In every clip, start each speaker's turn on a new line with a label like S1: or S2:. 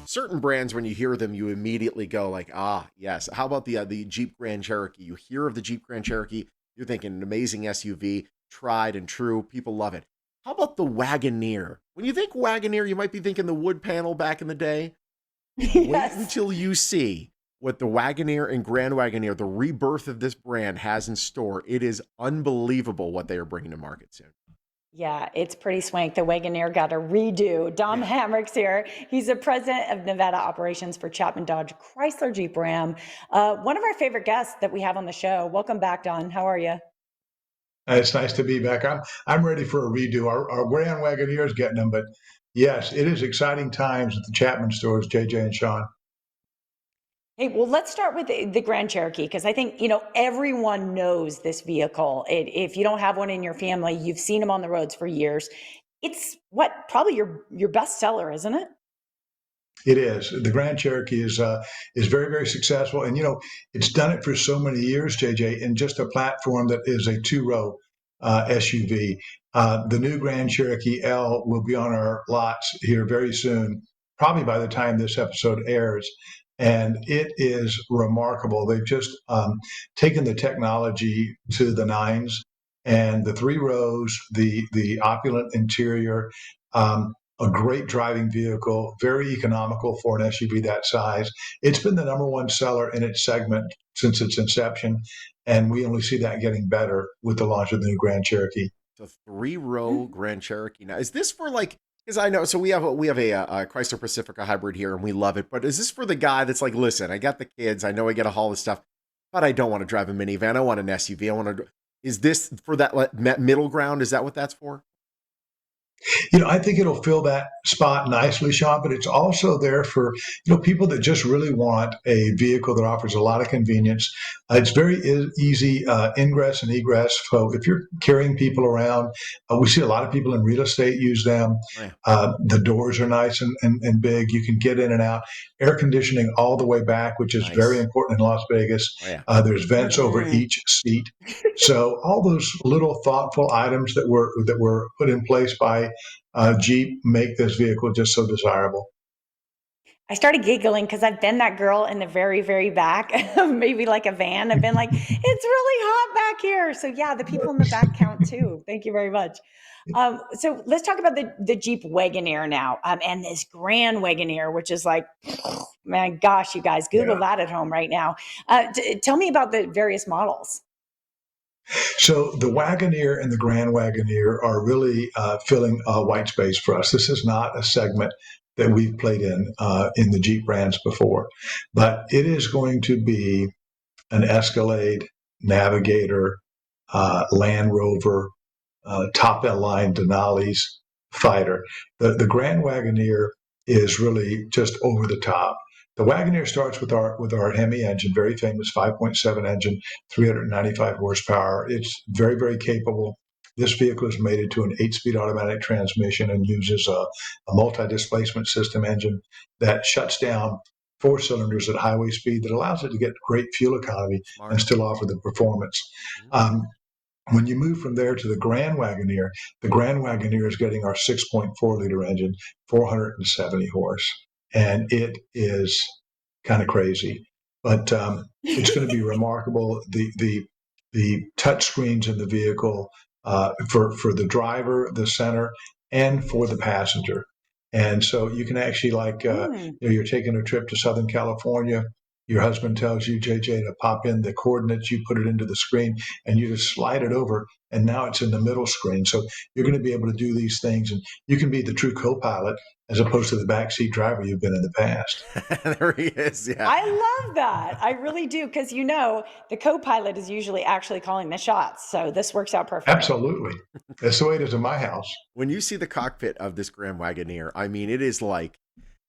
S1: certain brands, when you hear them, you immediately go like, ah, yes. How about the Jeep Grand Cherokee? You hear of the Jeep Grand Cherokee, you're thinking an amazing SUV, tried and true. People love it. How about the Wagoneer? When you think Wagoneer, you might be thinking the wood panel back in the day. Wait
S2: Yes.
S1: until you see what the Wagoneer and Grand Wagoneer, the rebirth of this brand, has in store. It is unbelievable what they are bringing to market soon.
S2: Yeah, it's pretty swank. The Wagoneer got a redo. Dom
S1: Yeah.
S2: Hamrick's here. He's the president of Nevada operations for Chapman Dodge Chrysler Jeep Ram. One of our favorite guests that we have on the show. Welcome back, Don. How are you?
S3: It's nice to be back. I'm ready for a redo. Our Grand Wagoneer is getting them, but yes, it is exciting times at the Chapman stores, JJ and Sean.
S2: Hey, well, let's start with the Grand Cherokee because I think, you know, everyone knows this vehicle. If you don't have one in your family, you've seen them on the roads for years. It's what probably your best seller, isn't it?
S3: It is. The Grand Cherokee is very, very successful, and it's done it for so many years, JJ, in just a platform that is a two-row SUV. The new Grand Cherokee L will be on our lots here very soon, probably by the time this episode airs. And it is remarkable. They've just taken the technology to the nines, and the three rows, the opulent interior. A great driving vehicle, very economical for an SUV that size. It's been the number one seller in its segment since its inception, and we only see that getting better with the launch of the new Grand Cherokee.
S1: The three-row Grand Cherokee. Now, is this for like? Because I know, so we have a Chrysler Pacifica hybrid here, and we love it. But is this for the guy that's like, listen, I got the kids, I know I got to haul this stuff, but I don't want to drive a minivan. I want an SUV. I want to. Is this for that middle ground? Is that what that's for?
S3: I think it'll fill that spot nicely, Sean, but it's also there for, people that just really want a vehicle that offers a lot of convenience. It's very easy ingress and egress. So if you're carrying people around, we see a lot of people in real estate use them.
S1: Oh, yeah.
S3: The doors are nice and big. You can get in and out. Air conditioning all the way back, which is very
S1: Nice.
S3: important in Las Vegas.
S1: Oh, yeah.
S3: There's vents over
S2: Mm-mm.
S3: each seat. So all those little thoughtful items that were put in place by Jeep make this vehicle just so desirable.
S2: I started giggling because I've been that girl in the very, very back of maybe like a van. I've been like, it's really hot back here. So yeah, the people in the back count too. Thank you very much. So let's talk about the Jeep Wagoneer now, and this Grand Wagoneer, which is like, man, gosh, you guys, Google
S3: Yeah.
S2: that at home right now. Tell me about the various models.
S3: So the Wagoneer and the Grand Wagoneer are really filling white space for us. This is not a segment that we've played in the Jeep brands before, but it is going to be an Escalade, Navigator, Land Rover, top end line Denali's fighter. The Grand Wagoneer is really just over the top. The Wagoneer starts with our Hemi engine, very famous 5.7 engine, 395 horsepower. It's very, very capable. This vehicle is mated to an 8-speed automatic transmission and uses a multi-displacement system engine that shuts down four cylinders at highway speed that allows it to get great fuel economy and
S1: Smart.
S3: still offer the performance.
S1: Mhm.
S3: When you move from there to the Grand Wagoneer is getting our 6.4 liter engine, 470 horse, and it is kind of crazy, but it's going to be remarkable. The touch screens in the vehicle for the driver, the center, and for the passenger. And so you can actually
S2: Mm.
S3: you're taking a trip to Southern California. Your husband tells you, JJ, to pop in the coordinates. You put it into the screen, and you just slide it over, and now it's in the middle screen. So you're going to be able to do these things, and you can be the true co-pilot as opposed to the backseat driver you've been in the past.
S1: There he is. Yeah.
S2: I love that. I really do. Because, you know, the co pilot is usually actually calling the shots. So this works out perfectly.
S3: Absolutely, that's the way it is in my house.
S1: When you see the cockpit of this Grand Wagoneer, I mean, it is like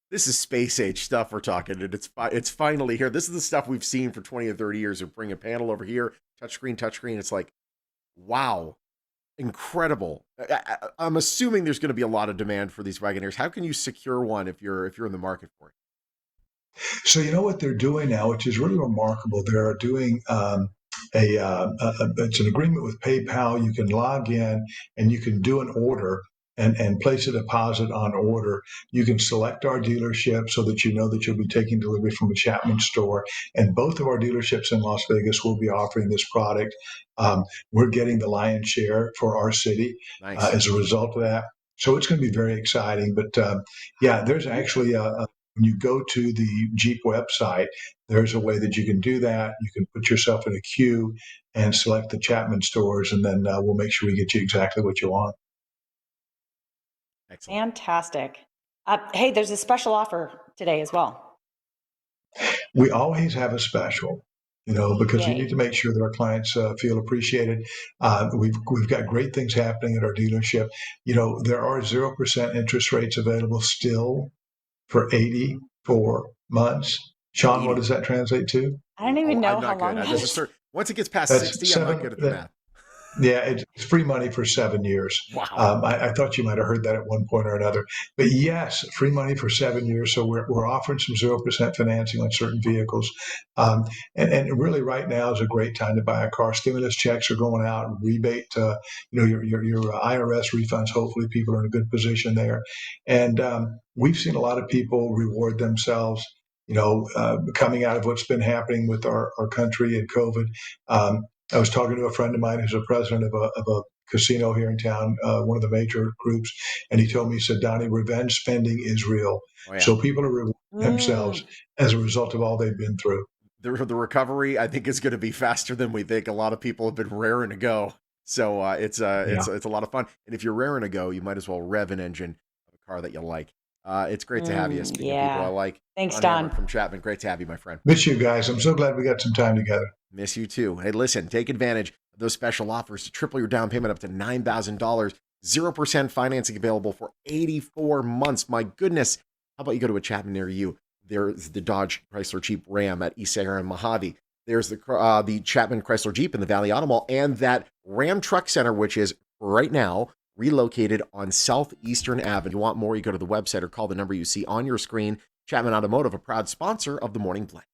S1: this is space age stuff we're talking, and it's finally here. This is the stuff we've seen for 20 or 30 years. Of bring a panel over here, touchscreen. It's like, wow, incredible. I'm assuming there's going to be a lot of demand for these Wagoneers. How can you secure one if you're in the market for it?
S3: So you know what they're doing now, which is really remarkable. They're doing it's an agreement with PayPal. You can log in and you can do an order, and place a deposit on order. You can select our dealership so that you know that you'll be taking delivery from a Chapman store. And both of our dealerships in Las Vegas will be offering this product. We're getting the lion's share for our city
S1: Nice.
S3: as a result of that. So it's going to be very exciting. But yeah, there's actually when you go to the Jeep website, there's a way that you can do that. You can put yourself in a queue and select the Chapman stores, and then we'll make sure we get you exactly what you want.
S1: Excellent.
S2: Fantastic. Hey, there's a special offer today as well.
S3: We always have a special, because we
S2: Yay.
S3: need to make sure that our clients feel appreciated. We've got great things happening at our dealership. There are 0% interest rates available still for 84 months. Sean, what
S1: 80.
S3: does that translate to?
S2: I don't
S1: Oh,
S2: even know
S1: I'm
S2: how
S1: not good.
S2: long that
S1: There's a
S2: is.
S1: certain, once it gets past
S3: That's
S1: 60, I'm not good at the math.
S3: Yeah, it's free money for 7 years.
S1: Wow.
S3: I thought you might have heard that at one point or another. But yes, free money for 7 years. So we're offering some 0% financing on certain vehicles. And really right now is a great time to buy a car. Stimulus checks are going out, rebate, your IRS refunds. Hopefully people are in a good position there. And we've seen a lot of people reward themselves, coming out of what's been happening with our country and COVID. I was talking to a friend of mine who's a president of a casino here in town, one of the major groups, and he told me, he said, Donnie, revenge spending is real.
S1: Oh, yeah.
S3: So people are rewarding themselves
S2: Mm.
S3: as a result of all they've been through.
S1: The recovery, I think, is going to be faster than we think. A lot of people have been raring to go. So it's
S3: Yeah.
S1: a lot of fun. And if you're raring to go, you might as well rev an engine of a car that you like. It's great to have you. Speaking of people I
S2: Yeah.
S1: like,
S2: Thanks,
S1: Don
S2: Don.
S1: Hammer from Chapman. Great to have you, my friend.
S3: Miss you guys. I'm so glad we got some time together.
S1: Miss you too. Hey, listen, take advantage of those special offers to triple your down payment up to $9,000. 0% financing available for 84 months. My goodness. How about you go to a Chapman near you? There's the Dodge Chrysler Jeep Ram at East Sahara and Mojave. There's the Chapman Chrysler Jeep in the Valley Auto Mall, and that Ram Truck Center, which is right now relocated on Southeastern Avenue. If you want more, you go to the website or call the number you see on your screen. Chapman Automotive, a proud sponsor of the Morning Blend.